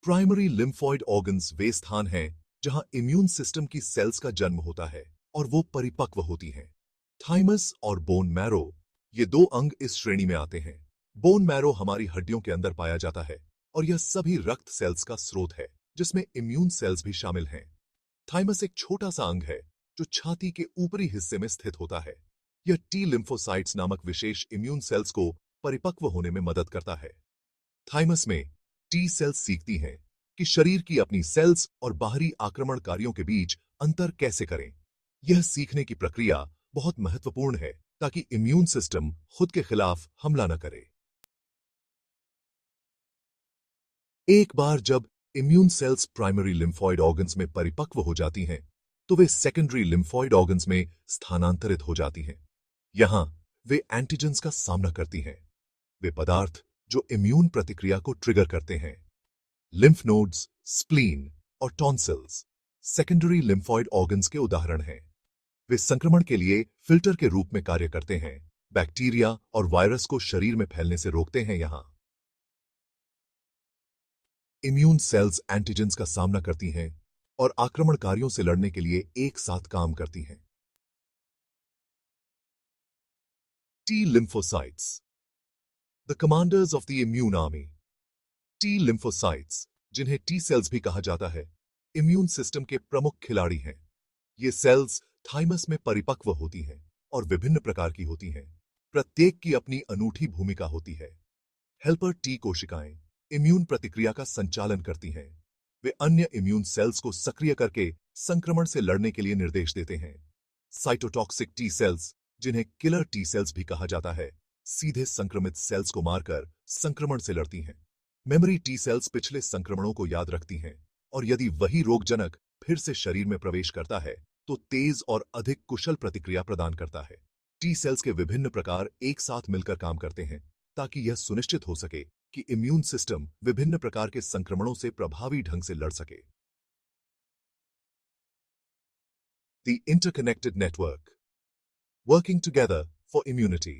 Primary lymphoid organs वे स्थान हैं जहां इम्यून सिस्टम की सेल्स का जन्म होता है और वो परिपक्व होती हैं। थाइमस और बोन मैरो, ये दो अंग इस श्रेणी में आते हैं। बोन मैरो हमारी हड्डियों के अंदर पाया जाता है और यह सभी रक्त सेल्स का स्रोत है, जिसमें इम्यून सेल्स भी शामिल हैं। थाइमस एक छोटा सा अंग है जो छाती के ऊपरी हिस्से में स्थित होता है। यह टी लिम्फोसाइट्स नामक विशेष इम्यून सेल्स को परिपक्व होने में मदद करता है। थाइमस में टी सेल्स सीखती हैं कि शरीर की अपनी सेल्स और बाहरी आक्रमणकारियों के बीच अंतर कैसे करें। यह सीखने की प्रक्रिया बहुत महत्वपूर्ण है ताकि इम्यून सिस्टम खुद के खिलाफ हमला न करे। एक बार जब immune cells primary lymphoid organs में परिपक्व हो जाती हैं, तो वे सेकेंडरी लिम्फॉइड ऑर्गन्स में स्थानांतरित हो जाती हैं। यहां वे एंटीजेंस का सामना करती हैं, वे पदार्थ जो इम्यून प्रतिक्रिया को ट्रिगर करते हैं। लिम्फ नोड्स, स्प्लीन और टॉन्सिल्स सेकेंडरी लिम्फॉइड ऑर्गन्स के उदाहरण हैं। वे संक्रमण के लिए फिल्टर के रूप में कार्य करते हैं, बैक्टीरिया और वायरस को शरीर में फैलने से रोकते हैं। यहां इम्यून सेल्स एंटीजेंस का सामना करती हैं और आक्रमणकारियों से लड़ने के लिए एक साथ काम करती हैं। T lymphocytes, the commanders of the immune army. T lymphocytes, जिन्हें टी सेल्स भी कहा जाता है, इम्यून सिस्टम के प्रमुख खिलाड़ी हैं। ये सेल्स थाइमस में परिपक्व होती हैं और विभिन्न प्रकार की होती हैं। प्रत्येक की अपनी अनूठी भूमिका होती है। हेल्पर टी कोशिकाएं इम्यून प्रतिक्रिया का संचालन करती हैं। वे अन्य इम्यून सेल्स को सक्रिय करके संक्रमण से लड़ने के लिए निर्देश देते हैं। साइटोटॉक्सिक टी सेल्स, जिन्हें किलर टी सेल्स भी कहा जाता है, सीधे संक्रमित सेल्स को मारकर संक्रमण से लड़ती हैं। मेमोरी टी सेल्स पिछले संक्रमणों को याद रखती हैं और यदि वही रोगजनक फिर से शरीर में प्रवेश करता है तो तेज और अधिक कुशल प्रतिक्रिया प्रदान करता है। टी सेल्स के विभिन्न प्रकार एक साथ मिलकर काम करते हैं ताकि यह सुनिश्चित हो सके कि इम्यून सिस्टम विभिन्न प्रकार के संक्रमणों से प्रभावी ढंग से लड़ सके। The interconnected network, working together for immunity.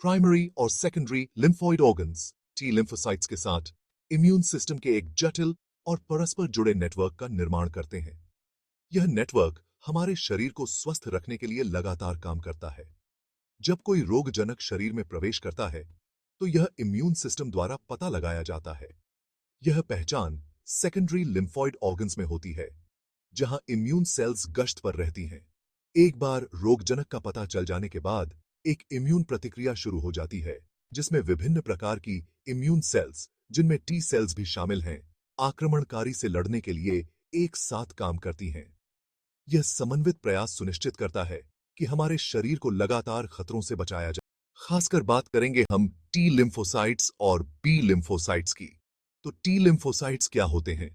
Primary और secondary lymphoid organs T lymphocytes के साथ इम्यून सिस्टम के एक जटिल और परस्पर जुड़े नेटवर्क का निर्माण करते हैं। यह नेटवर्क हमारे शरीर को स्वस्थ रखने के लिए लगातार काम करता है। जब कोई रोगजनक शरीर में प्रवेश करता है तो यह इम्यून सिस्टम द्वारा पता लगाया जाता है। यह पहचान सेकेंडरी लिम्फॉइड ऑर्गन्स में होती है, जहां इम्यून सेल्स गश्त पर रहती हैं। एक बार रोगजनक का पता चल जाने के बाद एक इम्यून प्रतिक्रिया शुरू हो जाती है, जिसमें विभिन्न प्रकार की इम्यून सेल्स, जिनमें टी सेल्स भी शामिल हैं, आक्रमणकारी से लड़ने के लिए एक साथ काम करती हैं। यह समन्वित प्रयास सुनिश्चित करता है कि हमारे शरीर को लगातार खतरों से बचाया जाए। खासकर बात करेंगे हम टी लिम्फोसाइट्स और बी लिम्फोसाइट्स की। तो टी लिम्फोसाइट्स क्या होते हैं?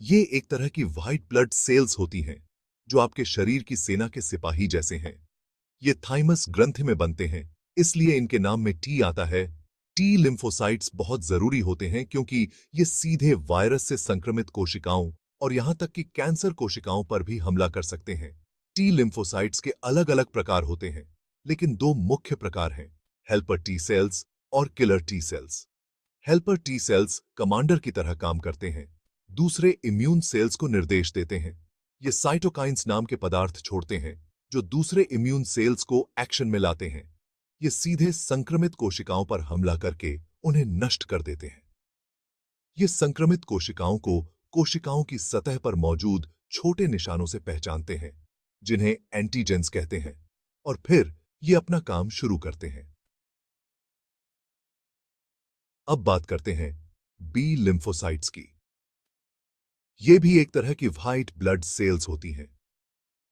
ये एक तरह की व्हाइट ब्लड सेल्स होती हैं जो आपके शरीर की सेना के सिपाही जैसे हैं। ये थाइमस ग्रंथि में बनते हैं, इसलिए इनके नाम में टी आता है। टी लिम्फोसाइट्स बहुत जरूरी होते हैं क्योंकि ये सीधे वायरस से संक्रमित कोशिकाओं और यहां तक कि कैंसर कोशिकाओं पर भी हमला कर सकते हैं। टी लिम्फोसाइट्स के अलग अलग प्रकार होते हैं, लेकिन दो मुख्य प्रकार हैं, हेल्पर टी सेल्स और killer T cells. Helper T cells commander की तरह काम करते हैं, दूसरे इम्यून सेल्स को निर्देश देते हैं। ये साइटोकाइन्स नाम के पदार्थ छोड़ते हैं जो दूसरे इम्यून सेल्स को एक्शन में लाते हैं। ये सीधे संक्रमित कोशिकाओं पर हमला करके उन्हें नष्ट कर देते हैं। ये संक्रमित कोशिकाओं को कोशिकाओं की सतह पर मौजूद छोटे निशानों से पहचानते हैं, जिन्हें एंटीजेंस कहते हैं, और फिर ये अपना काम शुरू करते हैं। अब बात करते हैं बी लिम्फोसाइट्स की। ये भी एक तरह की व्हाइट ब्लड सेल्स होती हैं,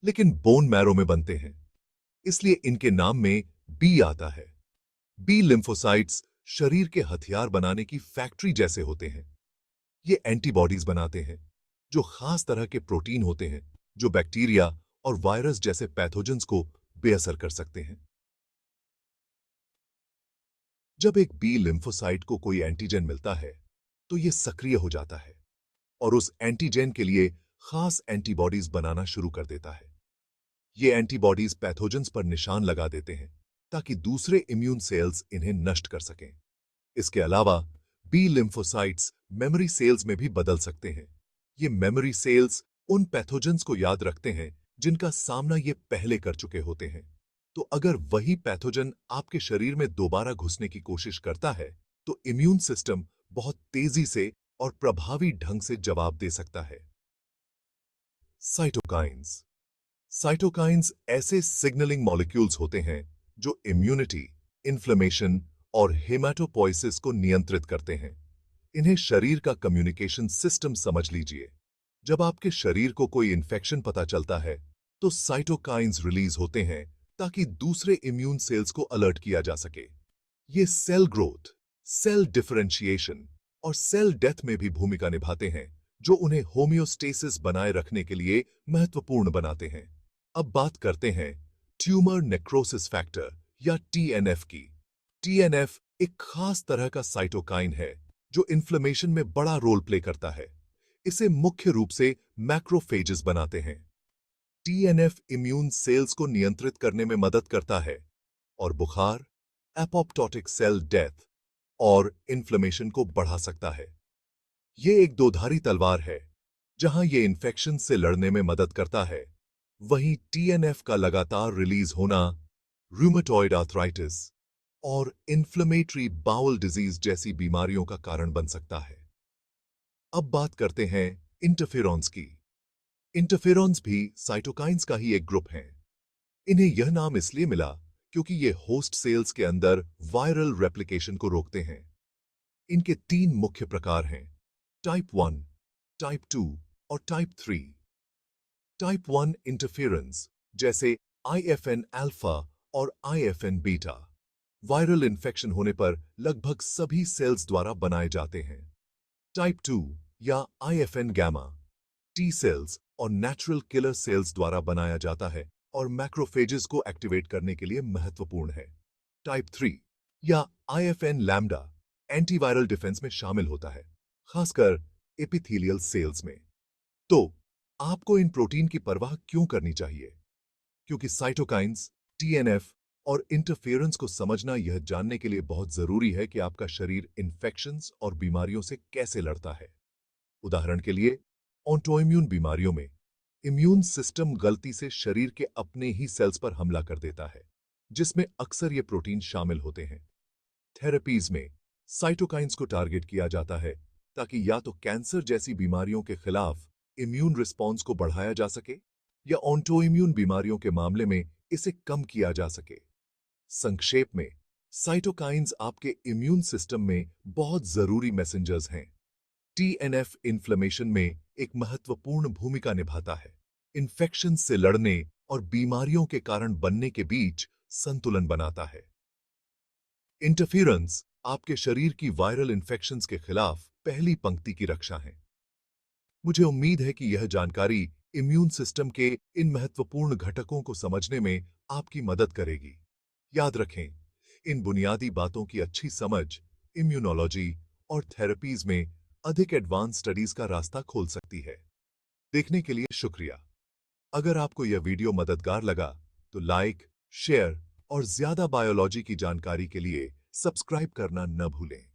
लेकिन बोन मैरो में बनते हैं, इसलिए इनके नाम में बी आता है। बी लिम्फोसाइट्स शरीर के हथियार बनाने की फैक्ट्री जैसे होते हैं। ये एंटीबॉडीज बनाते हैं, जो खास तरह के प्रोटीन होते हैं जो बैक्टीरिया और वायरस जैसे पैथोजेंस को बेअसर कर सकते हैं। जब एक बी लिम्फोसाइट को कोई एंटीजन मिलता है तो यह सक्रिय हो जाता है और उस एंटीजन के लिए खास एंटीबॉडीज बनाना शुरू कर देता है। ये एंटीबॉडीज पैथोजेंस पर निशान लगा देते हैं ताकि दूसरे इम्यून सेल्स इन्हें नष्ट कर सकें। इसके अलावा बी लिम्फोसाइट्स मेमोरी सेल्स में भी बदल सकते हैं। ये मेमोरी सेल्स उन पैथोजेंस को याद रखते हैं जिनका सामना ये पहले कर चुके होते हैं। तो अगर वही पैथोजन आपके शरीर में दोबारा घुसने की कोशिश करता है, तो इम्यून सिस्टम बहुत तेजी से और प्रभावी ढंग से जवाब दे सकता है। साइटोकाइंस। साइटोकाइंस ऐसे सिग्नलिंग मॉलिक्यूल्स होते हैं जो इम्यूनिटी, इन्फ्लेमेशन और हेमाटोपोइसिस को नियंत्रित करते हैं। इन्हें शरीर का कम्युनिकेशन सिस्टम समझ लीजिए। जब आपके शरीर को कोई इन्फेक्शन पता चलता है, तो साइटोकाइंस रिलीज होते हैं ताकि दूसरे इम्यून सेल्स को अलर्ट किया जा सके। ये सेल ग्रोथ, सेल डिफरेंशिएशन और सेल डेथ में भी भूमिका निभाते हैं, जो उन्हें होमियोस्टेसिस बनाए रखने के लिए महत्वपूर्ण बनाते हैं। अब बात करते हैं ट्यूमर नेक्रोसिस फैक्टर या टीएनएफ की। टीएनएफ एक खास तरह का साइटोकाइन है जो इन्फ्लेमेशन में बड़ा रोल प्ले करता है। इसे मुख्य रूप से मैक्रोफेजेस बनाते हैं। टीएनएफ इम्यून सेल्स को नियंत्रित करने में मदद करता है और बुखार, एपोप्टोटिक सेल डेथ और इन्फ्लेमेशन को बढ़ा सकता है। ये एक दोधारी तलवार है। जहां ये इन्फेक्शन से लड़ने में मदद करता है, वहीं टीएनएफ का लगातार रिलीज होना रूमेटॉइड आर्थराइटिस और इन्फ्लेमेटरी बाउल डिजीज जैसी बीमारियों का कारण बन सकता है। अब बात करते हैं इंटरफेरॉन्स की। इंटरफेरॉन्स भी साइटोकाइंस का ही एक ग्रुप हैं। इन्हें यह नाम इसलिए मिला क्योंकि ये होस्ट सेल्स के अंदर वायरल रेप्लिकेशन को रोकते हैं। इनके 3 मुख्य प्रकार हैं: टाइप 1, टाइप 2 और टाइप 3। टाइप 1 इंटरफेरेंस जैसे आईएफएन अल्फा और आईएफएन बीटा वायरल इन्फेक्शन होने पर लगभग सभी सेल्स द्वारा बनाए जाते हैं। टाइप 2 या आईएफएन गामा टी सेल्स और नेचुरल किलर सेल्स द्वारा बनाया जाता है और मैक्रोफेजेस को एक्टिवेट करने के लिए महत्वपूर्ण है। टाइप 3 या आईएफएन लैम्डा एंटीवायरल डिफेंस में शामिल होता है, खासकर एपिथेलियल सेल्स में। तो आपको इन प्रोटीन की परवाह क्यों करनी चाहिए? क्योंकि साइटोकाइंस, टीएनएफ और इंटरफेरेंस को समझना यह जानने के लिए बहुत जरूरी है कि आपका शरीर इन्फेक्शंस और बीमारियों से कैसे लड़ता है। उदाहरण के लिए, ऑटोइम्यून बीमारियों में इम्यून सिस्टम गलती से शरीर के अपने ही सेल्स पर हमला कर देता है, जिसमें अक्सर ये प्रोटीन शामिल होते हैं। थेरेपीज में साइटोकाइंस को टारगेट किया जाता है ताकि या तो कैंसर जैसी बीमारियों के खिलाफ इम्यून रिस्पॉन्स को बढ़ाया जा सके या ऑटोइम्यून बीमारियों के मामले में इसे कम किया जा सके। संक्षेप में, साइटोकाइंस आपके इम्यून सिस्टम में बहुत जरूरी मैसेंजर्स हैं। टीएनएफ इन्फ्लेमेशन में एक महत्वपूर्ण भूमिका निभाता है, इन्फेक्शन से लड़ने और बीमारियों के कारण बनने के बीच संतुलन बनाता है। इंटरफेरेंस आपके शरीर की वायरल इन्फेक्शंस के खिलाफ पहली पंक्ति की रक्षा है। मुझे उम्मीद है कि यह जानकारी इम्यून सिस्टम के इन महत्वपूर्ण घटकों को समझने में आपकी मदद करेगी। याद रखें, इन बुनियादी बातों की अच्छी समझ इम्यूनोलॉजी और थेरेपीज में अधिक एडवांस स्टडीज का रास्ता खोल सकती है। देखने के लिए शुक्रिया। अगर आपको यह वीडियो मददगार लगा तो लाइक, शेयर और ज्यादा बायोलॉजी की जानकारी के लिए सब्सक्राइब करना न भूलें।